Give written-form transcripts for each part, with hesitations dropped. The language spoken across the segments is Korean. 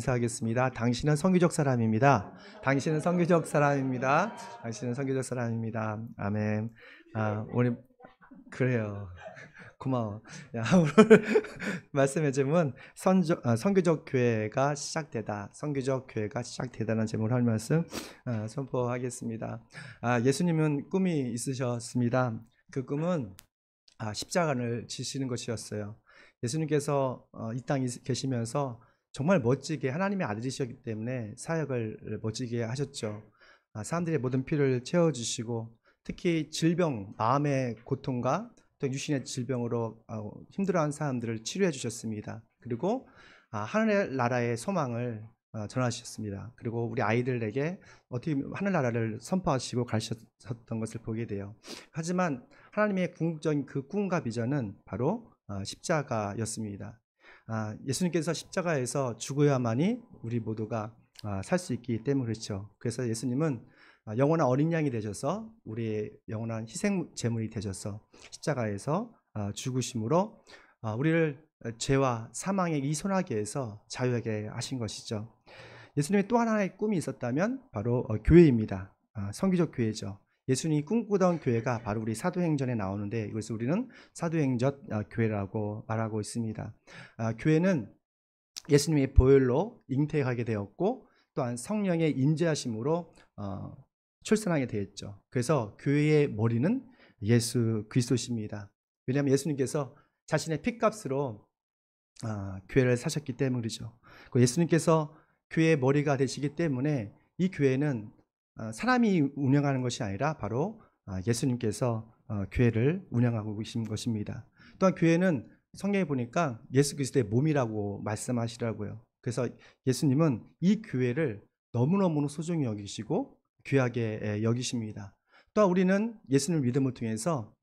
인사하겠습니다. 당신은 선교적 사람입니다. 당신은 선교적 사람입니다. 당신은 선교적 사람입니다. 아멘. 오늘 그래요. 고마워. 야, 오늘 말씀의 제목은 선교적 교회가 시작되다. 선교적 교회가 시작되다는 제목으로 할 말씀 선포하겠습니다. 예수님은 꿈이 있으셨습니다. 그 꿈은 십자가를 지시는 것이었어요. 예수님께서 이 땅에 계시면서 정말 멋지게 하나님의 아들이셨기 때문에 사역을 멋지게 하셨죠. 사람들의 모든 필요를 채워주시고 특히 질병, 마음의 고통과 또 육신의 질병으로 힘들어하는 사람들을 치료해 주셨습니다. 그리고 하늘 나라의 소망을 전하셨습니다. 그리고 우리 아이들에게 어떻게 하늘 나라를 선포하시고 가르쳤던 것을 보게 돼요. 하지만 하나님의 궁극적인 그 꿈과 비전은 바로 십자가였습니다. 예수님께서 십자가에서 죽어야만이 우리 모두가 살 수 있기 때문에 그렇죠. 그래서 예수님은 영원한 어린 양이 되셔서 우리의 영원한 희생 제물이 되셔서 십자가에서 죽으심으로 우리를 죄와 사망의 이 소나기에서 자유하게 하신 것이죠. 예수님의 또 하나의 꿈이 있었다면 바로 교회입니다. 선교적 교회죠. 예수님이 꿈꾸던 교회가 바로 우리 사도행전에 나오는데 이것을 우리는 사도행전 교회라고 말하고 있습니다. 교회는 예수님의 보혈로 잉태하게 되었고 또한 성령의 인재하심으로 출산하게 되었죠. 그래서 교회의 머리는 예수 그리스도십니다. 왜냐하면 예수님께서 자신의 핏값으로 교회를 사셨기 때문이죠. 예수님께서 교회의 머리가 되시기 때문에 이 교회는 사람이 운영하는 것이 아니라 바로 예수님께서 교회를 운영하고 계신 것입니다. 또한 교회는 성경에 보니까 예수 그리스도의 몸이라고 말씀하시더라고요. 그래서 예수님은 이 교회를 너무너무 소중히 여기시고 귀하게 여기십니다. 또한 우리는 예수님을 믿음을 통해서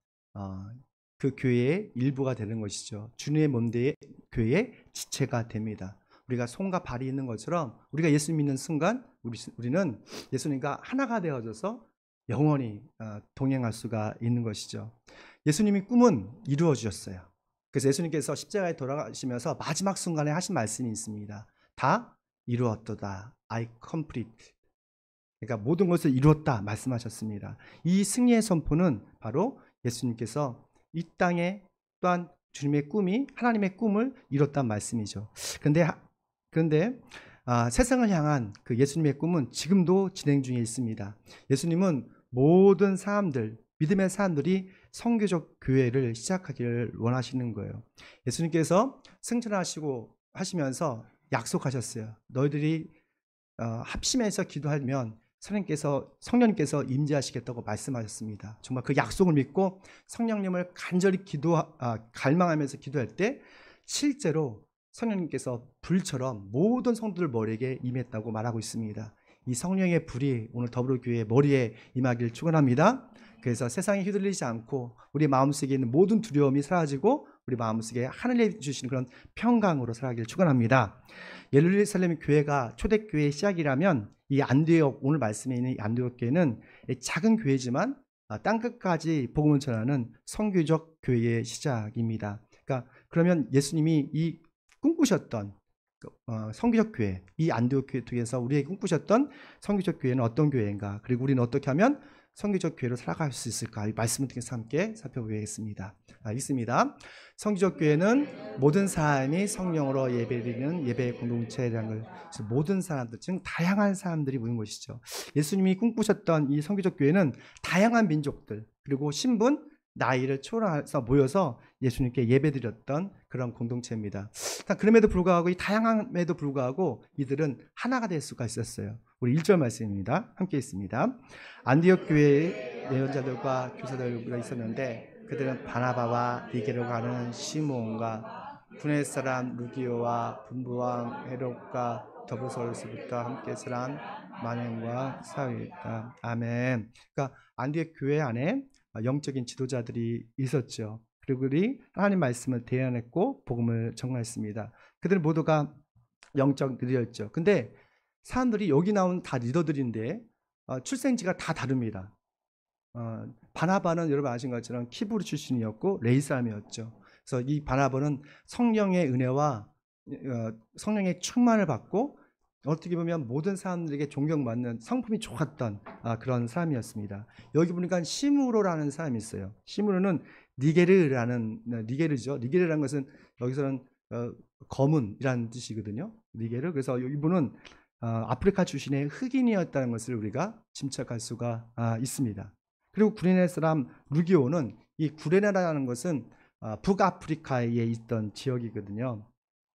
그 교회의 일부가 되는 것이죠. 주님의 몸대의 교회의 지체가 됩니다. 우리가 손과 발이 있는 것처럼 우리가 예수 믿는 순간 우리는 예수님과 하나가 되어져서 영원히 동행할 수가 있는 것이죠. 예수님이 꿈은 이루어 주셨어요. 그래서 예수님께서 십자가에 돌아가시면서 마지막 순간에 하신 말씀이 있습니다. 다 이루었도다. I complete. 그러니까 모든 것을 이루었다 말씀하셨습니다. 이 승리의 선포는 바로 예수님께서 이 땅에 또한 주님의 꿈이 하나님의 꿈을 이뤘다는 말씀이죠. 그런데 세상을 향한 그 예수님의 꿈은 지금도 진행 중에 있습니다. 예수님은 모든 사람들, 믿음의 사람들이 선교적 교회를 시작하기를 원하시는 거예요. 예수님께서 승천하시고 하시면서 약속하셨어요. 너희들이 합심해서 기도하면 성령님께서 임재하시겠다고 말씀하셨습니다. 정말 그 약속을 믿고 성령님을 간절히 갈망하면서 기도할 때 실제로 성령님께서 불처럼 모든 성도들 머리에게 임했다고 말하고 있습니다. 이 성령의 불이 오늘 더불어교회의 머리에 임하기를 축원합니다. 그래서 세상에 휘둘리지 않고 우리 마음속에 있는 모든 두려움이 사라지고 우리 마음속에 하늘에 주시는 그런 평강으로 살아가기를 축원합니다. 예루살렘 교회가 초대교회의 시작이라면 이 안디옥, 오늘 말씀에 있는 안디옥 교회는 작은 교회지만 땅끝까지 복음을 전하는 선교적 교회의 시작입니다. 그러면 예수님이 이 꿈꾸셨던 선교적 교회, 이 안디옥 교회 통해서 우리에게 꿈꾸셨던 선교적 교회는 어떤 교회인가? 그리고 우리는 어떻게 하면 선교적 교회로 살아갈 수 있을까? 이 말씀을 통해서 함께 살펴보겠습니다. 있습니다. 선교적 교회는 모든 사람이 성령으로 예배드리는 예배의 공동체라는 걸, 모든 사람들, 즉 다양한 사람들이 모인 것이죠. 예수님이 꿈꾸셨던 이 선교적 교회는 다양한 민족들 그리고 신분, 나이를 초월해서 모여서 예수님께 예배드렸던 그런 공동체입니다. 그럼에도 불구하고 이 다양함에도 불구하고 이들은 하나가 될 수가 있었어요. 우리 1절 말씀입니다. 함께 있습니다. 안디옥 교회에 예언자들과 교사들과 있었는데 그들은 바나바와 니게로 가는 시므온과 구네 사람 루기오와 분부왕 헤롯과 더부서로서부터 함께 사람 만행과 사위였다. 아멘. 그러니까 안디옥 교회 안에 영적인 지도자들이 있었죠. 그리고 그들이 하나님 말씀을 대언했고 복음을 전하였습니다. 그들 모두가 영적 리더였죠. 근데 사람들이 여기 나온 다 리더들인데 출생지가 다 다릅니다. 바나바는 여러분 아신 것처럼 키브루 출신이었고 레위 사람이었죠. 그래서 이 바나바는 성령의 은혜와 성령의 충만을 받고 어떻게 보면 모든 사람들에게 존경받는 성품이 좋았던 그런 사람이었습니다. 여기 보니까 시므로라는 사람이 있어요. 시므로는 니게르죠. 니게르라는 것은 여기서는 검은이라는 뜻이거든요. 니게르. 그래서 이분은 아프리카 출신의 흑인이었다는 것을 우리가 짐작할 수가 있습니다. 그리고 구레네 사람 루기오는 이 구레네라는 것은 북아프리카에 있던 지역이거든요.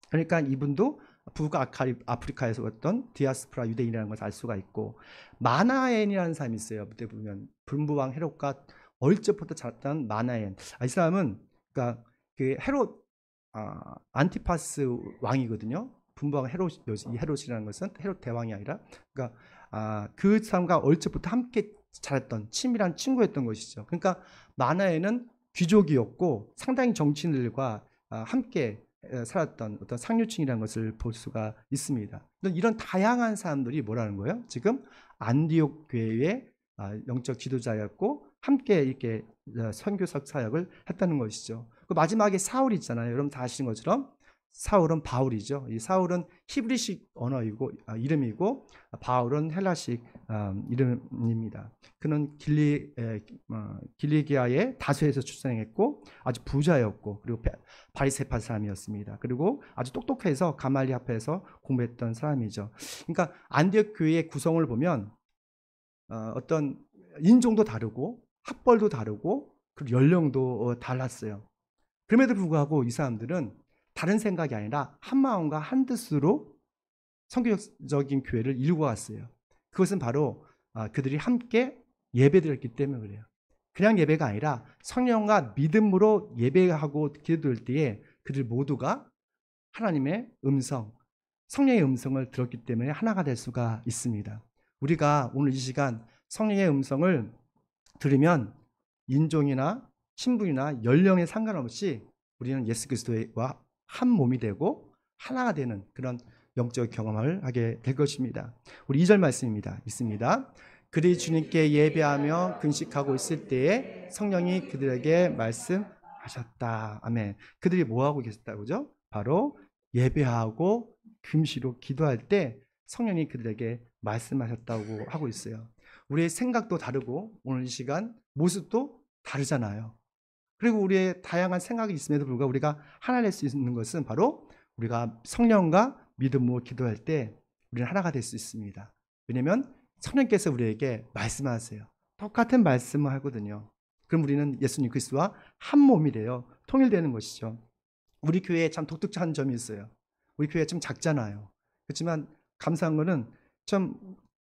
그러니까 이분도 북아프리카에서 왔던 디아스포라 유대인이라는 것을 알 수가 있고, 마나엔이라는 사람이 있어요. 그때 보면 분부왕 헤롯과 어릴 적부터 자랐던 마나엔. 이 사람은 그러니까 그 헤롯 안티파스 왕이거든요. 분부왕 이 헤롯이라는 것은 헤롯 대왕이 아니라, 그러니까 그 사람과 어릴 적부터 함께 자랐던 친밀한 친구였던 것이죠. 그러니까 마나엔은 귀족이었고 상당히 정치인들과 함께 살았던 어떤 상류층이라는 것을 볼 수가 있습니다. 이런 다양한 사람들이 뭐라는 거예요? 지금 안디옥 교회의 영적 지도자였고 함께 이렇게 선교석 사역을 했다는 것이죠. 그 마지막에 사울이 있잖아요. 여러분 다 아시는 것처럼 사울은 바울이죠. 이 사울은 히브리식 언어이고 이름이고, 바울은 헬라식 이름입니다. 그는 길리기아의 다소에서 출생했고 아주 부자였고, 그리고 바리새파 사람이었습니다. 그리고 아주 똑똑해서 가말리 앞에서 공부했던 사람이죠. 그러니까 안디옥 교회의 구성을 보면 어떤 인종도 다르고 학벌도 다르고 그리고 연령도 달랐어요. 그럼에도 불구하고 이 사람들은 다른 생각이 아니라 한 마음과 한 뜻으로 선교적인 교회를 이루고 갔어요. 그것은 바로 그들이 함께 예배드렸기 때문에 그래요. 그냥 예배가 아니라 성령과 믿음으로 예배하고 기도할 때에 그들 모두가 하나님의 음성, 성령의 음성을 들었기 때문에 하나가 될 수가 있습니다. 우리가 오늘 이 시간 성령의 음성을 들으면 인종이나 신분이나 연령에 상관없이 우리는 예수 그리스도와 한 몸이 되고 하나가 되는 그런 영적 경험을 하게 될 것입니다. 우리 2절 말씀입니다. 있습니다. 그들이 주님께 예배하며 금식하고 있을 때에 성령이 그들에게 말씀하셨다. 아멘. 그들이 뭐하고 계셨다고죠? 바로 예배하고 금식으로 기도할 때 성령이 그들에게 말씀하셨다고 하고 있어요. 우리의 생각도 다르고 오늘 이 시간 모습도 다르잖아요. 그리고 우리의 다양한 생각이 있음에도 불구하고 우리가 하나 될 수 있는 것은 바로 우리가 성령과 믿음으로 기도할 때 우리는 하나가 될 수 있습니다. 왜냐하면 성령께서 우리에게 말씀하세요. 똑같은 말씀을 하거든요. 그럼 우리는 예수님 그리스도와 한 몸이 되어 통일되는 것이죠. 우리 교회에 참 독특한 점이 있어요. 우리 교회 좀 작잖아요. 그렇지만 감사한 거는 좀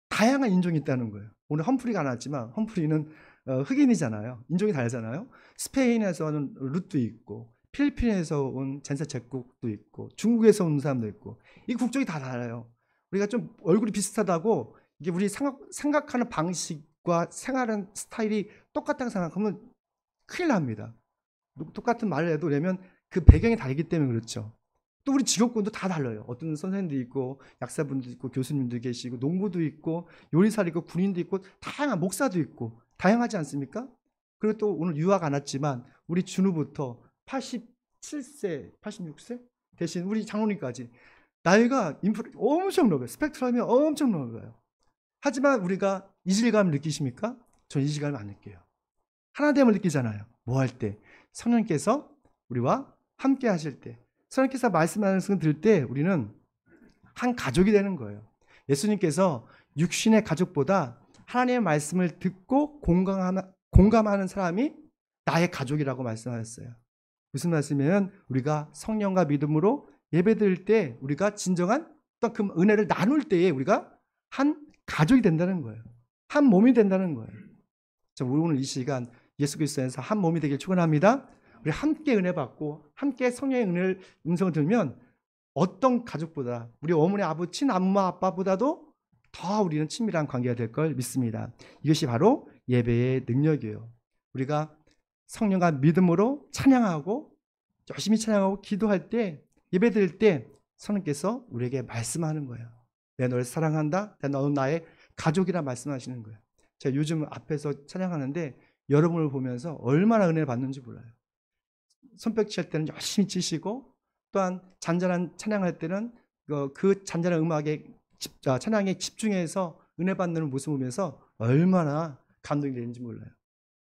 다양한 인종이 있다는 거예요. 오늘 험프리가 안 왔지만 험프리는 흑인이잖아요. 인종이 다르잖아요. 스페인에서 온 룻도 있고, 필리핀에서 온 젠세 제국도 있고, 중국에서 온 사람도 있고, 이 국적이 다 달라요. 우리가 좀 얼굴이 비슷하다고 이게 우리 생각하는 방식과 생활하는 스타일이 똑같다고 생각하면 큰일 납니다. 똑같은 말을 해도 왜냐면 그 배경이 다르기 때문에 그렇죠. 또 우리 직업군도 다 달라요. 어떤 선생님도 있고, 약사분도 있고, 교수님도 계시고, 농부도 있고, 요리사도 있고, 군인도 있고, 다양한 목사도 있고, 다양하지 않습니까? 그리고 또 오늘 유학 안 왔지만 우리 준우부터 87세, 86세 대신 우리 장로님까지 나이가 엄청 넓어요. 스펙트럼이 엄청 넓어요. 하지만 우리가 이질감을 느끼십니까? 전 이질감을 안 느껴요. 하나됨을 느끼잖아요. 뭐 할 때? 성령께서 우리와 함께 하실 때, 성령께서 말씀하는 것을 들을 때 우리는 한 가족이 되는 거예요. 예수님께서 육신의 가족보다 하나님의 말씀을 듣고 공감하는 사람이 나의 가족이라고 말씀하셨어요. 무슨 말씀이냐면 우리가 성령과 믿음으로 예배드릴 때 우리가 진정한 어떤 그 은혜를 나눌 때에 우리가 한 가족이 된다는 거예요. 한 몸이 된다는 거예요. 우리 오늘 이 시간 예수 그리스도에서 한 몸이 되길 축원합니다. 우리 함께 은혜 받고 함께 성령의 은혜를 음성을 들으면 어떤 가족보다 우리 어머니 아버지 친엄마 아빠보다도 더 우리는 친밀한 관계가 될 걸 믿습니다. 이것이 바로 예배의 능력이에요. 우리가 성령과 믿음으로 찬양하고 열심히 찬양하고 기도할 때 예배드릴 때 성령께서 우리에게 말씀하는 거예요. 내가 너를 사랑한다. 너는 나의 가족이라 말씀하시는 거예요. 제가 요즘 앞에서 찬양하는데 여러분을 보면서 얼마나 은혜를 받는지 몰라요. 손뼉 칠 때는 열심히 치시고 또한 잔잔한 찬양할 때는 그 잔잔한 음악에 찬양에 집중해서 은혜 받는 모습을 보면서 얼마나 감동이 되는지 몰라요.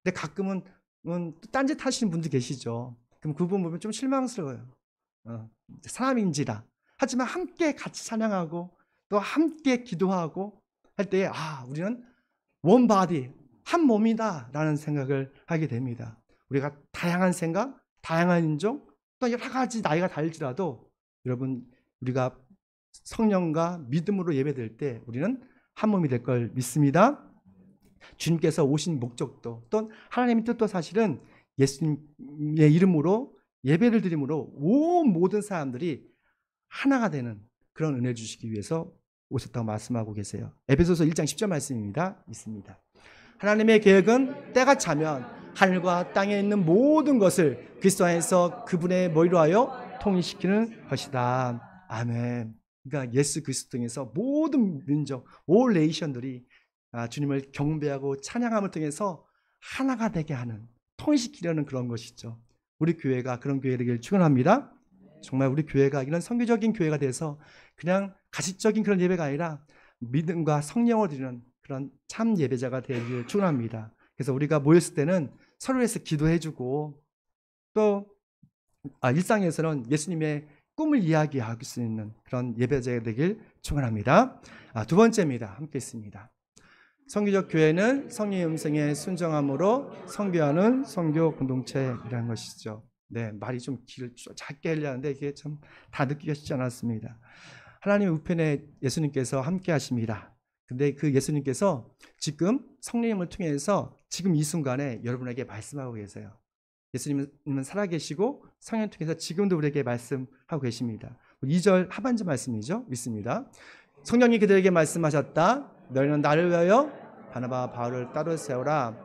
근데 가끔은 딴짓 하시는 분들 계시죠. 그럼 그분 보면 좀 실망스러워요. 사람인지라. 하지만 함께 같이 찬양하고 또 함께 기도하고 할 때 우리는 원 바디, 한 몸이다 라는 생각을 하게 됩니다. 우리가 다양한 생각, 다양한 인종, 또 여러 가지 나이가 다를지라도 여러분 우리가 성령과 믿음으로 예배될 때 우리는 한 몸이 될 걸 믿습니다. 주님께서 오신 목적도 또 하나님의 뜻도 사실은 예수님의 이름으로 예배를 드림으로 온 모든 사람들이 하나가 되는 그런 은혜 주시기 위해서 오셨다고 말씀하고 계세요. 에베소서 1장 10절 말씀입니다. 있습니다. 하나님의 계획은 때가 차면 하늘과 땅에 있는 모든 것을 그리스도 안에서 그분의 머리로 하여 통일시키는 것이다. 아멘. 그러니까 예수 그리스도 통해서 모든 민족, 올 네이션들이 주님을 경배하고 찬양함을 통해서 하나가 되게 하는, 통일시키려는 그런 것이죠. 우리 교회가 그런 교회 되기를 축원합니다. 정말 우리 교회가 이런 선교적인 교회가 돼서 그냥 가식적인 그런 예배가 아니라 믿음과 성령을 드리는 그런 참 예배자가 되기를 축원합니다. 그래서 우리가 모였을 때는 서로 위해서 기도해주고 또 일상에서는 예수님의 꿈을 이야기할 수 있는 그런 예배자가 되길 축원합니다. 두 번째입니다. 함께 있습니다. 선교적 교회는 성령의 음성에 순종함으로 선교하는 선교 공동체라는 것이죠. 네, 말이 좀 작게 하려는데 이게 참 다 듣기가 쉽지 않았습니다. 하나님의 우편에 예수님께서 함께 하십니다. 근데 그 예수님께서 지금 성령님을 통해서 지금 이 순간에 여러분에게 말씀하고 계세요. 예수님은 살아계시고 성령을 통해서 지금도 우리에게 말씀하고 계십니다. 2절 하반절 말씀이죠. 믿습니다. 성령이 그들에게 말씀하셨다. 너희는 나를 위하여 바나바와 바울을 따로 세우라.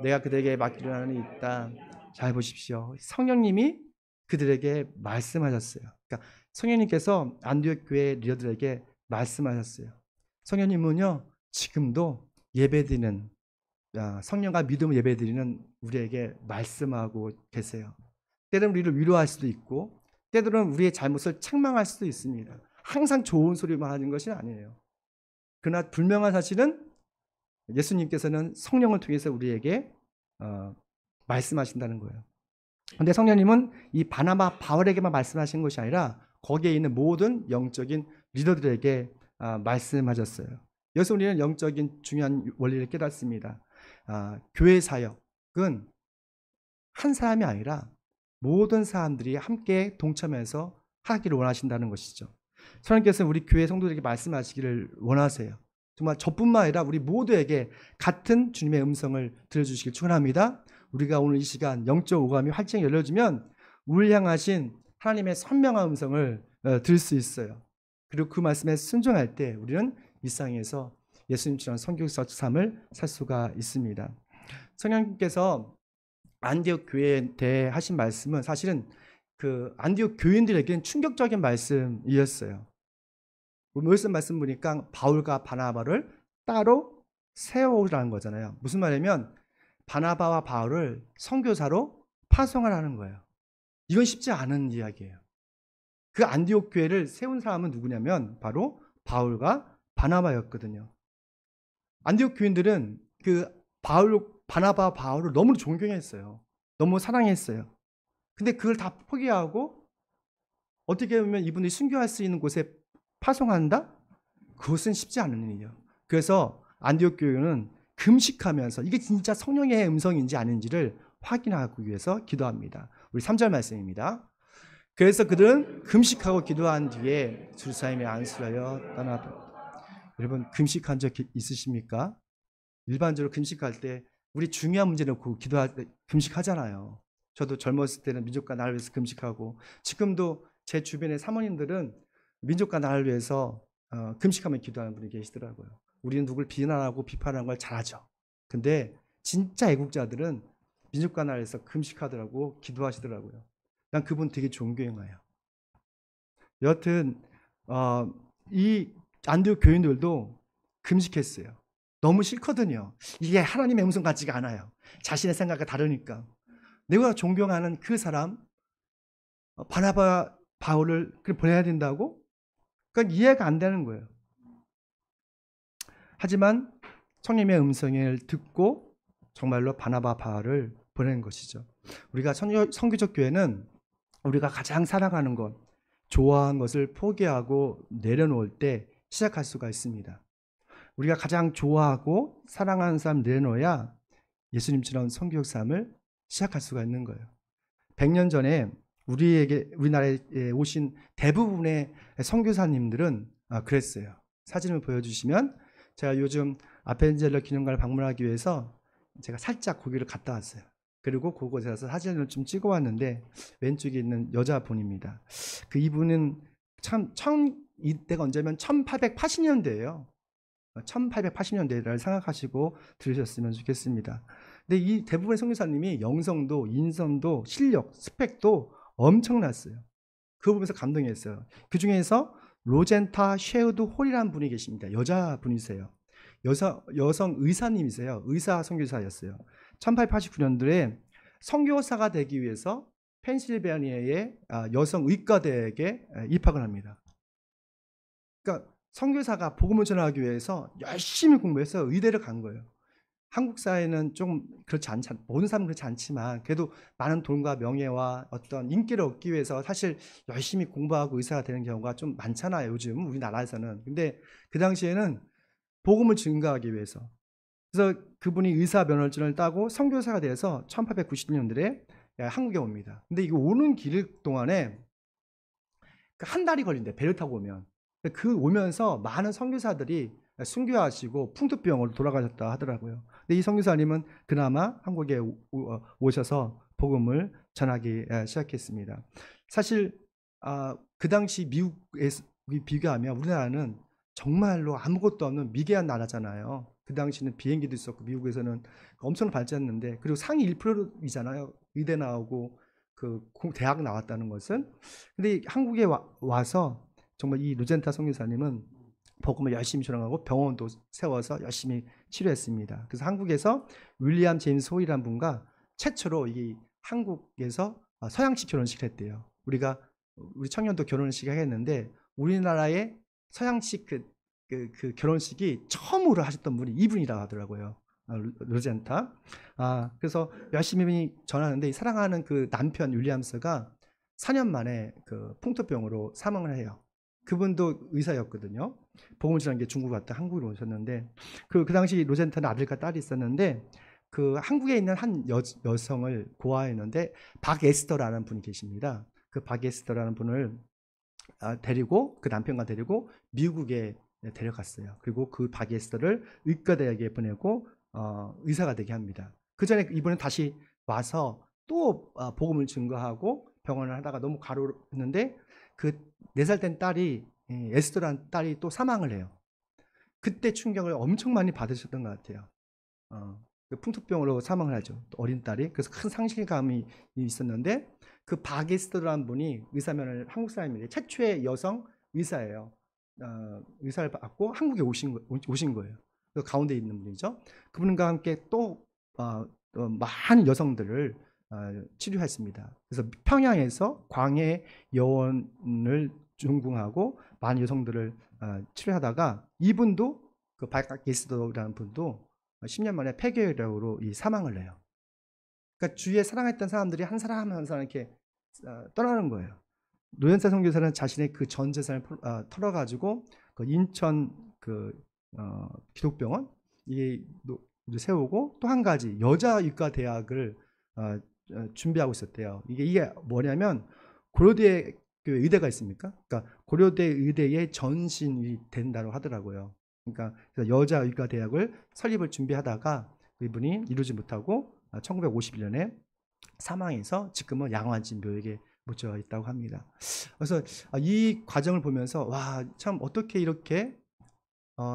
내가 그들에게 맡기려 하는 일이 있다. 잘 보십시오. 성령님이 그들에게 말씀하셨어요. 그러니까 성령님께서 안디옥 교회 리더들에게 말씀하셨어요. 성령님은요 지금도 예배드리는 성령과 믿음을 예배드리는 우리에게 말씀하고 계세요. 때로는 우리를 위로할 수도 있고 때로는 우리의 잘못을 책망할 수도 있습니다. 항상 좋은 소리만 하는 것이 아니에요. 그러나 분명한 사실은 예수님께서는 성령을 통해서 우리에게 말씀하신다는 거예요. 그런데 성령님은 이 바나바 바울에게만 말씀하신 것이 아니라 거기에 있는 모든 영적인 리더들에게 말씀하셨어요. 여기서 우리는 영적인 중요한 원리를 깨닫습니다. 교회 사역은 한 사람이 아니라 모든 사람들이 함께 동참해서 하기를 원하신다는 것이죠. 성령께서 우리 교회 성도들에게 말씀하시기를 원하세요. 정말 저뿐만 아니라 우리 모두에게 같은 주님의 음성을 들려주시길 축원합니다. 우리가 오늘 이 시간 영적 오감이 활짝 열려지면 우리를 향하신 하나님의 선명한 음성을 들을 수 있어요. 그리고 그 말씀에 순종할 때 우리는 일상에서 예수님처럼 성교적 삶을 살 수가 있습니다. 성령님께서 안디옥 교회에 대해 하신 말씀은 사실은 그 안디옥 교인들에게는 충격적인 말씀이었어요. 무슨 말씀 보니까 바울과 바나바를 따로 세우라는 거잖아요. 무슨 말이냐면 바나바와 바울을 선교사로 파송하라는 거예요. 이건 쉽지 않은 이야기예요. 그 안디옥 교회를 세운 사람은 누구냐면 바로 바울과 바나바였거든요. 안디옥 교인들은 그 바나바 바울을 너무 존경했어요. 너무 사랑했어요. 근데 그걸 다 포기하고 어떻게 보면 이분이 순교할 수 있는 곳에 파송한다? 그것은 쉽지 않은 일이에요. 그래서 안디옥 교회는 금식하면서 이게 진짜 성령의 음성인지 아닌지를 확인하기 위해서 기도합니다. 우리 3절 말씀입니다. 그래서 그들은 금식하고 기도한 뒤에 예루살렘에 안수하여 떠나더라. 여러분 금식한 적 있으십니까? 일반적으로 금식할 때 우리 중요한 문제 놓고 기도할 때 금식하잖아요. 저도 젊었을 때는 민족과 나를 위해서 금식하고 지금도 제 주변의 사모님들은 민족과 나를 위해서 금식하며 기도하는 분이 계시더라고요. 우리는 누굴 비난하고 비판하는 걸 잘하죠. 근데 진짜 애국자들은 민족과 나를 위해서 금식하더라고 기도하시더라고요. 난 그분 되게 존경해요. 여하튼 이 안디옥 교인들도 금식했어요. 너무 싫거든요. 이게 하나님의 음성 같지가 않아요. 자신의 생각과 다르니까. 내가 존경하는 그 사람 바나바 바울을 보내야 된다고? 그러니까 이해가 안 되는 거예요. 하지만 성령의 음성을 듣고 정말로 바나바 바울을 보낸 것이죠. 우리가 선교적 교회는 우리가 가장 사랑하는 것, 좋아하는 것을 포기하고 내려놓을 때 시작할 수가 있습니다. 우리가 가장 좋아하고 사랑하는 사람 내려놓아야 예수님처럼 선교적 삶을 시작할 수가 있는 거예요. 100년 전에 우리나라에 오신 대부분의 선교사님들은 그랬어요. 사진을 보여주시면, 제가 요즘 아펜젤러 기념관을 방문하기 위해서 제가 살짝 거기를 갔다 왔어요. 그리고 그곳에 가서 사진을 좀 찍어 왔는데, 왼쪽에 있는 여자분입니다. 그 이분은 이때가 언제면 1880년대예요. 1880년대를 생각하시고 들으셨으면 좋겠습니다. 근데 이 대부분의 선교사님이 영성도, 인성도, 실력, 스펙도 엄청났어요. 그거 보면서 감동했어요. 그 중에서 로젠타 쉐우드 홀이라는 분이 계십니다. 여자분이세요. 여성 의사님이세요. 의사 선교사였어요. 1889년도에 선교사가 되기 위해서 펜실베니아의 여성 의과대학에 입학을 합니다. 그러니까 선교사가 복음을 전하기 위해서 열심히 공부해서 의대를 간 거예요. 한국 사회는 좀 그렇지 모든 사람은 그렇지 않지만, 그래도 많은 돈과 명예와 어떤 인기를 얻기 위해서 사실 열심히 공부하고 의사가 되는 경우가 좀 많잖아요, 요즘 우리나라에서는. 근데 그 당시에는 복음을 증거하기 위해서, 그래서 그분이 의사 면허증을 따고 선교사가 돼서 1890년대에 한국에 옵니다. 근데 이거 오는 길 동안에 한 달이 걸린대, 배를 타고 오면. 그 오면서 많은 선교사들이 순교하시고 풍토병으로 돌아가셨다 하더라고요. 근데 이 선교사님은 그나마 한국에 오셔서 복음을 전하기 시작했습니다. 사실 그 당시 미국에 비교하면 우리나라는 정말로 아무것도 없는 미개한 나라잖아요. 그 당시는 비행기도 있었고, 미국에서는 엄청 발전했는데, 그리고 상위 1%이잖아요. 의대 나오고 그 대학 나왔다는 것은. 근데 한국에 와서 정말 이 루젠타 선교사님은 복음을 열심히 전하고 병원도 세워서 열심히 치료했습니다. 그래서 한국에서 윌리엄 제임스 호이라는 분과 최초로 이 한국에서 서양식 결혼식을 했대요. 우리 청년도 결혼식 하겠는데, 우리나라의 서양식 그 결혼식이 처음으로 하셨던 분이 이분이라고 하더라고요. 루젠타. 그래서 열심히 전하는데, 사랑하는 그 남편 윌리엄스가 4년 만에 그 풍토병으로 사망을 해요. 그분도 의사였거든요. 복음을 전한 게 중국 갔다 한국으로 오셨는데, 그 당시 로젠타는 아들과 딸이 있었는데, 그 한국에 있는 한 여성을 고아했는데, 박에스터라는 분이 계십니다. 그 박에스터라는 분을 데리고, 그 남편과 데리고 미국에 데려갔어요. 그리고 그 박에스터를 의과대학에 보내고 의사가 되게 합니다. 그 전에 이분은 다시 와서 또 복음을 증거하고 병원을 하다가 너무 과로했는데, 그 4살 된 딸이, 에스더라는 딸이 또 사망을 해요. 그때 충격을 엄청 많이 받으셨던 것 같아요. 풍토병으로 사망을 하죠, 어린 딸이. 그래서 큰 상실감이 있었는데, 그 박에스더라는 분이 의사면을, 한국 사람인데 최초의 여성 의사예요. 의사를 받고 한국에 오신 거예요. 그 가운데 있는 분이죠. 그분과 함께 또 많은 여성들을 치료했습니다. 그래서 평양에서 광해 여원을 중궁하고 많은 여성들을 치료하다가, 이분도, 그 박에스더라는 분도 10년 만에 폐결핵으로 사망을 해요. 그러니까 주위에 사랑했던 사람들이 한 사람 한 사람 이렇게 떠나는 거예요. 노현사 선교사는 자신의 그 전 재산을 털어가지고 그 인천 기독병원 세우고, 또 한 가지 여자 의과 대학을 준비하고 있었대요. 이게 뭐냐면, 고려대 의대가 있습니까? 그러니까 고려대 의대의 전신이 된다고 하더라고요. 그러니까 여자 의과 대학을 설립을 준비하다가 이분이 이루지 못하고 1951년에 사망해서 지금은 양화진 묘역에 묻혀 있다고 합니다. 그래서 이 과정을 보면서, 와, 참 어떻게 이렇게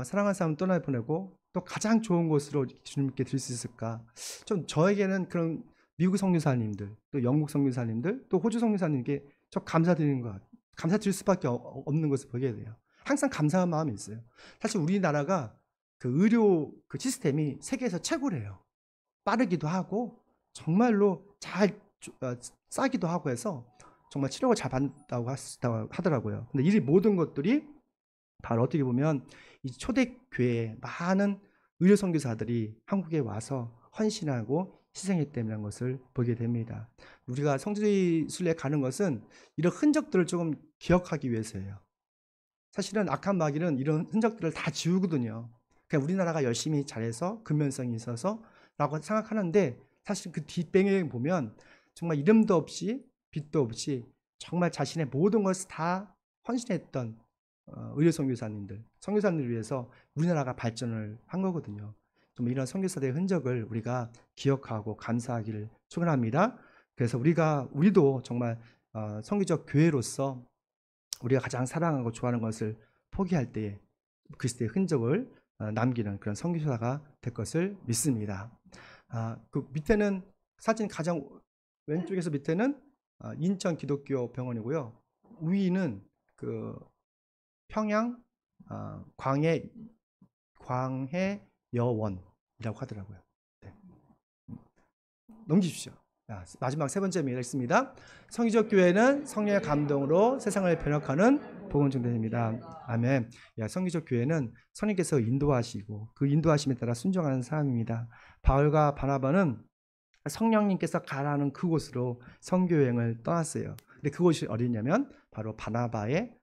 사랑하는 사람 떠나보내고 또 가장 좋은 곳으로 주님께 드릴 수 있을까? 좀 저에게는 그런 미국 선교사님들, 또 영국 선교사님들, 또 호주 선교사님께 저 감사드리는 것, 감사드릴 수밖에 없는 것을 보게 돼요. 항상 감사한 마음이 있어요. 사실 우리나라가 그 의료 그 시스템이 세계에서 최고래요. 빠르기도 하고 정말로 잘 싸기도 하고 해서 정말 치료가 잘 받는다고 하더라고요. 근데 이 모든 것들이 바로 어떻게 보면 이 초대교회에 많은 의료 선교사들이 한국에 와서 헌신하고 희생했다는 것을 보게 됩니다. 우리가 성지순례 가는 것은 이런 흔적들을 조금 기억하기 위해서예요. 사실은 악한 마귀는 이런 흔적들을 다 지우거든요. 그냥 우리나라가 열심히 잘해서 근면성이 있어서 라고 생각하는데, 사실 그 뒷배경에 보면 정말 이름도 없이 빛도 없이 정말 자신의 모든 것을 다 헌신했던 의료 선교사님들을 위해서 우리나라가 발전을 한 거거든요. 좀 이런 선교사들의 흔적을 우리가 기억하고 감사하기를 축원합니다. 그래서 우리도 정말 선교적 교회로서 우리가 가장 사랑하고 좋아하는 것을 포기할 때에 그리스도의 흔적을 남기는 그런 선교사가 될 것을 믿습니다. 그 밑에는 사진 가장 왼쪽에서 밑에는 인천 기독교 병원이고요. 위는 그 평양 광해여원이라고 하더라고요. 네. 넘기십시오. 마지막 세 번째 있습니다. 성기적 교회는 성령의 감동으로 세상을 변혁하는 복음 전도입니다. 아멘. 성기적 교회는 성령께서 인도하시고 그 인도하심에 따라 순종하는 사람입니다. 바울과 바나바는 성령님께서 가라는 그곳으로 선교 여행을 떠났어요. 근데 그곳이 어디냐면 바로 바나바의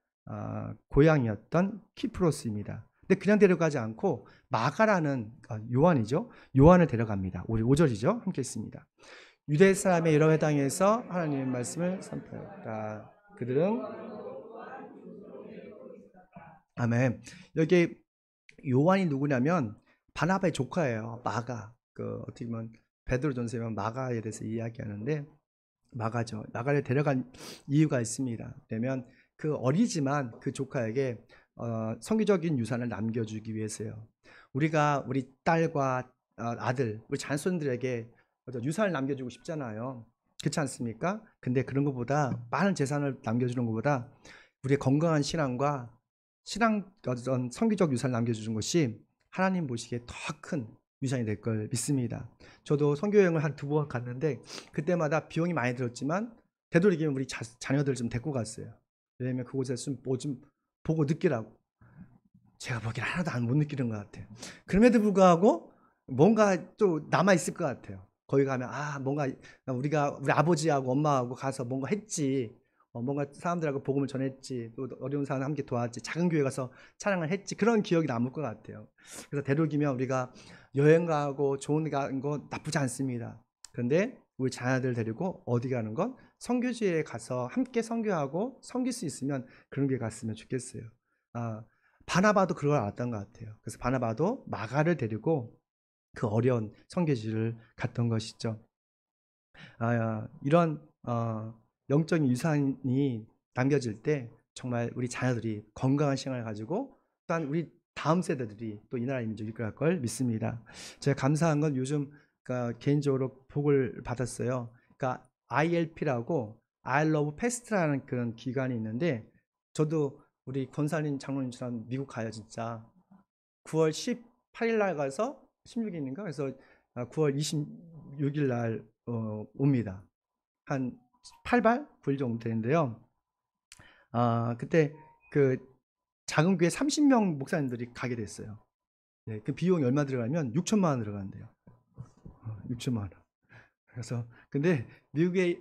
고향이었던 키프로스입니다. 근데 그냥 데려가지 않고 마가라는 요한이죠. 요한을 데려갑니다. 우리 5절이죠. 함께 있습니다. 유대 사람의 여러 회당에서 하나님의 말씀을 선포했다. 그들은 아멘. 여기 요한이 누구냐면 바나바의 조카예요. 마가. 어떻게 보면 베드로전서에 마가에 대해서 이야기하는데 마가죠. 마가를 데려간 이유가 있습니다. 왜냐면 그 어리지만 그 조카에게 성기적인 유산을 남겨주기 위해서요. 우리가 우리 딸과 아들, 우리 자손들에게 유산을 남겨주고 싶잖아요. 그렇지 않습니까? 근데 그런 것보다 많은 재산을 남겨주는 것보다 우리의 건강한 신앙과 어떤 성기적 유산을 남겨주는 것이 하나님 보시기에 더 큰 유산이 될 걸 믿습니다. 저도 선교 여행을 한 2번 갔는데 그때마다 비용이 많이 들었지만 되도록이면 우리 자녀들 좀 데리고 갔어요. 왜냐면 그곳에서 뭐 좀 보고 느끼라고. 제가 보기엔 하나도 못 느끼는 것 같아요. 그럼에도 불구하고 뭔가 또 남아있을 것 같아요. 거기 가면 뭔가 우리 아버지하고 엄마하고 가서 뭔가 했지. 뭔가 사람들하고 복음을 전했지. 또 어려운 사람 함께 도왔지. 작은 교회 가서 찬양을 했지. 그런 기억이 남을 것 같아요. 그래서 되도록이면 우리가 여행 가고 좋은 데 가는 거 나쁘지 않습니다. 그런데 우리 자녀들 데리고 어디 가는 건 선교지에 가서 함께 선교하고 섬길 수 있으면 그런 게 갔으면 좋겠어요. 바나바도 그걸 알았던 것 같아요. 그래서 바나바도 마가를 데리고 그 어려운 선교지를 갔던 것이죠. 이런 영적인 유산이 남겨질 때 정말 우리 자녀들이 건강한 신앙을 가지고 또한 우리 다음 세대들이 또 이 나라 민족을 이끌어갈 걸 믿습니다. 제가 감사한 건 요즘 개인적으로 복을 받았어요. 그러니까 ILP라고 I Love Past라는 그런 기관이 있는데 저도 우리 권사님 장로님처럼 미국 가요 진짜. 9월 18일 날 가서 16일인가 그래서 9월 26일 날 옵니다. 한 8박 9일 정도 되는데요. 그때 그 작은 교회 30명 목사님들이 가게 됐어요. 네, 그 비용이 얼마 들어가면 6천만 원 들어간대요. 6천만 원. 그래서 근데 미국의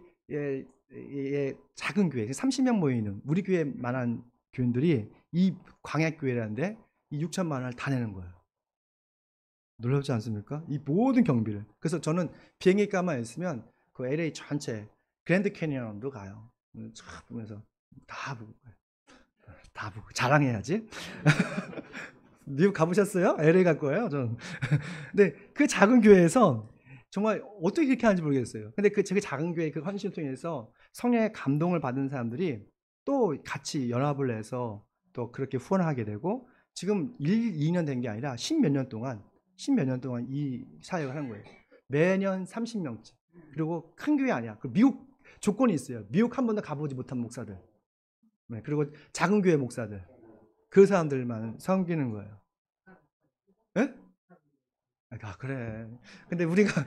작은 교회 30명 모이는 우리 교회만한 교인들이 이 광야교회라는데 이 6천만 원을 다 내는 거예요. 놀랍지 않습니까? 이 모든 경비를. 그래서 저는 비행기값만 있으면 그 LA 전체 그랜드 캐니언도 가요. 쫙 보면서 다 보고 자랑해야지. 미국 가보셨어요? LA 갈 거예요, 저는. 근데 그 작은 교회에서 정말 어떻게 그렇게 하는지 모르겠어요. 근데 그 작은 교회 그 헌신을 통해서 성령의 감동을 받은 사람들이 또 같이 연합을 해서 또 그렇게 후원하게 되고 지금 1, 2년 된 게 아니라 10몇 년 동안 이 사역을 하는 거예요. 매년 30명째. 그리고 큰 교회 아니야. 그 미국 조건이 있어요. 미국 한 번도 가보지 못한 목사들. 네, 그리고 작은 교회 목사들. 그 사람들만 섬기는 거예요. 예? 그래. 근데 우리가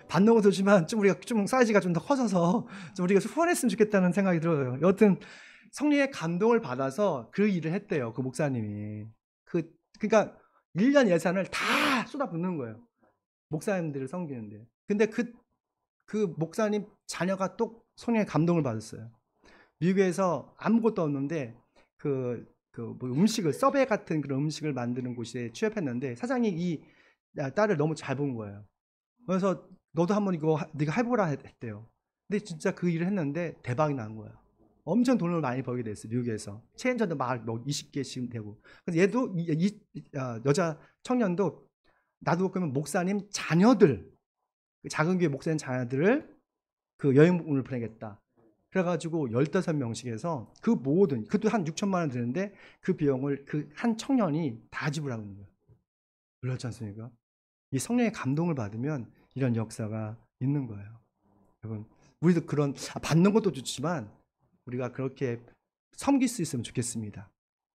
받는 것도 좋지만 좀 우리가 좀 사이즈가 좀 더 커져서 좀 우리가 후원했으면 좋겠다는 생각이 들어요. 여튼 성령의 감동을 받아서 그 일을 했대요. 그 목사님이. 그러니까 1년 예산을 다 쏟아붓는 거예요. 목사님들을 섬기는데. 근데 그 목사님 자녀가 또 성령의 감동을 받았어요. 미국에서 아무것도 없는데 뭐 음식을 서베 같은 그런 음식을 만드는 곳에 취업했는데 사장이 이 딸을 너무 잘 본 거예요. 그래서 너도 한번 이거 네가 해보라 했대요. 근데 진짜 그 일을 했는데 대박이 난 거예요. 엄청 돈을 많이 벌게 됐어요. 미국에서 체인점도 막 20개씩 되고. 그래서 얘도 여자 청년도 나도 그러면 목사님 자녀들, 작은 교회 목사님 자녀들을 그 여행을 보내겠다. 그래가지고 15명씩 해서 그 모든, 그것도 한 6천만 원 드는데 그 비용을 그 한 청년이 다 지불하는 거예요. 놀랍지 않습니까? 이 성령의 감동을 받으면 이런 역사가 있는 거예요. 여러분, 우리도 그런, 받는 것도 좋지만 우리가 그렇게 섬길 수 있으면 좋겠습니다.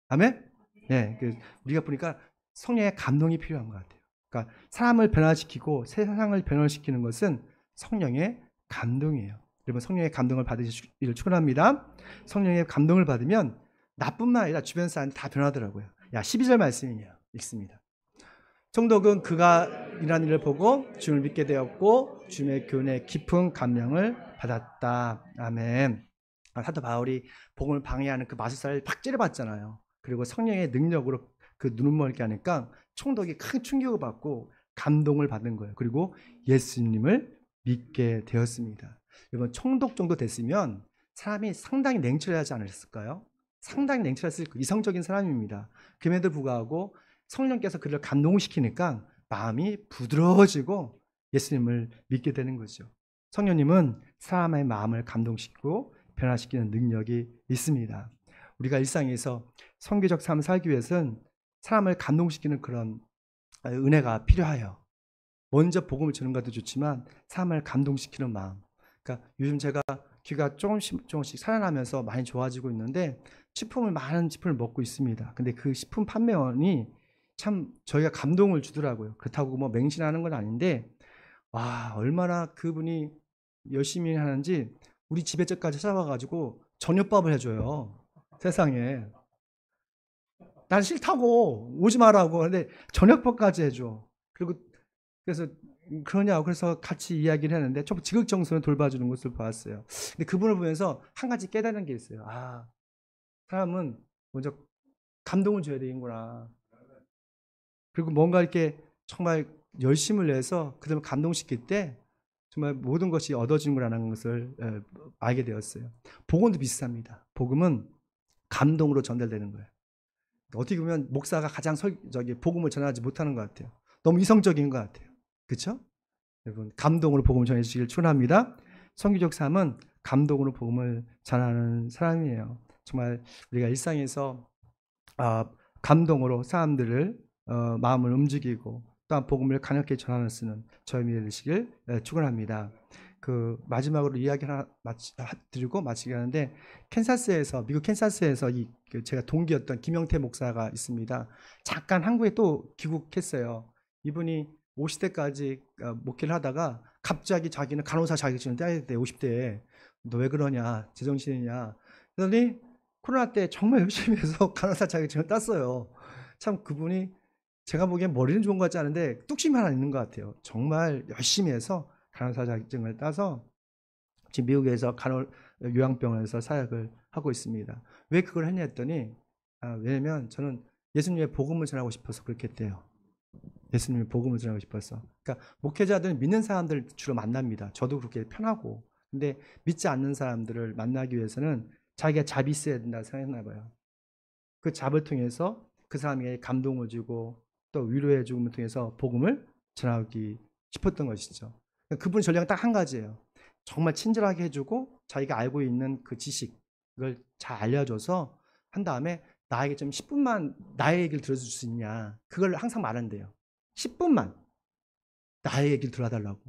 아멘? 네, 우리가 보니까 성령의 감동이 필요한 것 같아요. 그러니까 사람을 변화시키고 세상을 변화시키는 것은 성령의 감동이에요. 여러분, 성령의 감동을 받으시기를 축원합니다. 성령의 감동을 받으면 나뿐만 아니라 주변 사람이 다 변하더라고요. 12절 말씀이에요. 읽습니다. 총독은 그가 일하는 일을 보고 주를 믿게 되었고 주님의 교훈에 깊은 감명을 받았다. 아멘. 사도 바울이 복음을 방해하는 그 마술사를 팍 찌려봤잖아요. 그리고 성령의 능력으로 그 눈을 멀게 하니까 총독이 큰 충격을 받고 감동을 받은 거예요. 그리고 예수님을 믿게 되었습니다. 여러분, 총독 정도 됐으면 사람이 상당히 냉철하지 않았을까요? 상당히 냉철했을 이성적인 사람입니다. 그럼에도 불구하고 성령께서 그를 감동시키니까 마음이 부드러워지고 예수님을 믿게 되는 거죠. 성령님은 사람의 마음을 감동시키고 변화시키는 능력이 있습니다. 우리가 일상에서 선교적 삶을 살기 위해서는 사람을 감동시키는 그런 은혜가 필요해요. 먼저 복음을 주는 것도 좋지만 사람을 감동시키는 마음. 그러니까 요즘 제가 귀가 조금씩 살아나면서 많이 좋아지고 있는데 많은 식품을 먹고 있습니다. 근데 그 식품 판매원이 참 저희가 감동을 주더라고요. 그렇다고 뭐 맹신하는 건 아닌데 와, 얼마나 그분이 열심히 하는지 우리 집에까지 찾아와가지고 저녁밥을 해줘요. 세상에. 난 싫다고 오지 말라고 근데 저녁밥까지 해줘. 그래서 그러냐고 그래서 같이 이야기를 했는데 좀 지극정성을 돌봐주는 것을 봤어요. 근데 그분을 보면서 한 가지 깨달은 게 있어요. 사람은 먼저 감동을 줘야 되는구나. 그리고 뭔가 이렇게 정말 열심을 내서 그들을 감동시킬 때 정말 모든 것이 얻어지는구나라는 것을 알게 되었어요. 복음도 비슷합니다. 복음은 감동으로 전달되는 거예요. 어떻게 보면 목사가 가장 복음을 전하지 못하는 것 같아요. 너무 이성적인 것 같아요. 그렇죠? 여러분, 감동으로 복음을 전해주시길 축원합니다. 선교적 삶은 감동으로 복음을 전하는 사람이에요. 정말 우리가 일상에서 감동으로 사람들을 마음을 움직이고 또한 복음을 강력히 전하는 쓰는 저희들이 되시길 축원합니다. 마지막으로 이야기 하나 드리고 마치게 하는데 미국 캔사스에서 제가 동기였던 김영태 목사가 있습니다. 잠깐 한국에 또 귀국했어요. 이분이 50대까지 목회를 하다가 갑자기 자기는 간호사 자격증을 따야 돼. 50대에. 너 왜 그러냐? 제정신이냐? 그러더니 코로나 때 정말 열심히 해서 간호사 자격증을 땄어요. 참 그분이 제가 보기엔 머리는 좋은 것 같지 않은데 뚝심이 하나 있는 것 같아요. 정말 열심히 해서 간호사 자격증을 따서 지금 미국에서 요양병원에서 사역을 하고 있습니다. 왜 그걸 했냐 했더니 왜냐면 저는 예수님의 복음을 전하고 싶어서 그렇게 했대요. 예수님의 복음을 전하고 싶어서. 그러니까 목회자들은 믿는 사람들 주로 만납니다. 저도 그렇게 편하고. 근데 믿지 않는 사람들을 만나기 위해서는 자기가 잡이 있어야 된다고 생각했나 봐요. 그 잡을 통해서 그 사람에게 감동을 주고 또 위로해 주음을 통해서 복음을 전하기 싶었던 것이죠. 그분 전략은 딱 한 가지예요. 정말 친절하게 해주고 자기가 알고 있는 그 지식을 잘 알려줘서 한 다음에 나에게 좀 10분만 나의 얘기를 들어줄 수 있냐. 그걸 항상 말한대요. 10분만 나의 얘기를 들어달라고.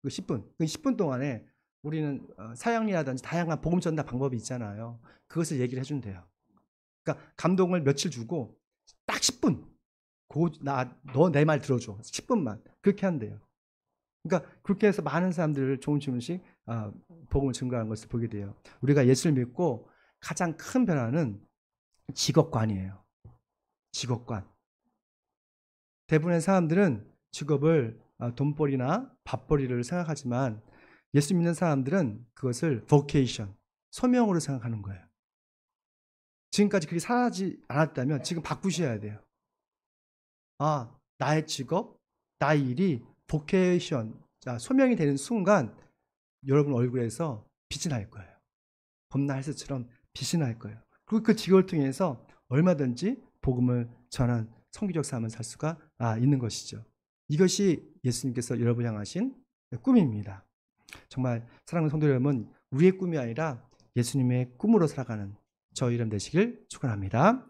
그 10분. 그 10분 동안에 우리는 사역이라든지 다양한 복음 전달 방법이 있잖아요. 그것을 얘기를 해준대요. 그러니까 감동을 며칠 주고 딱 10분. 너 내 말 들어줘. 10분만. 그렇게 한대요. 그러니까 그렇게 해서 많은 사람들을 조금씩 복음을 증거하는 것을 보게 돼요. 우리가 예수를 믿고 가장 큰 변화는 직업관이에요. 직업관. 대부분의 사람들은 직업을 돈벌이나 밥벌이를 생각하지만 예수 믿는 사람들은 그것을 vocation, 소명으로 생각하는 거예요. 지금까지 그렇게 살아지 않았다면 지금 바꾸셔야 돼요. 나의 직업, 나의 일이 vocation, 소명이 되는 순간 여러분 얼굴에서 빛이 날 거예요. 봄날 햇살처럼 빛이 날 거예요. 그리고 그 직업을 통해서 얼마든지 복음을 전한 선교적 삶을 살 수가 있는 것이죠. 이것이 예수님께서 여러분 향하신 꿈입니다. 정말 사랑하는 성도 여러분, 우리의 꿈이 아니라 예수님의 꿈으로 살아가는 저 여러분 되시길 축원합니다.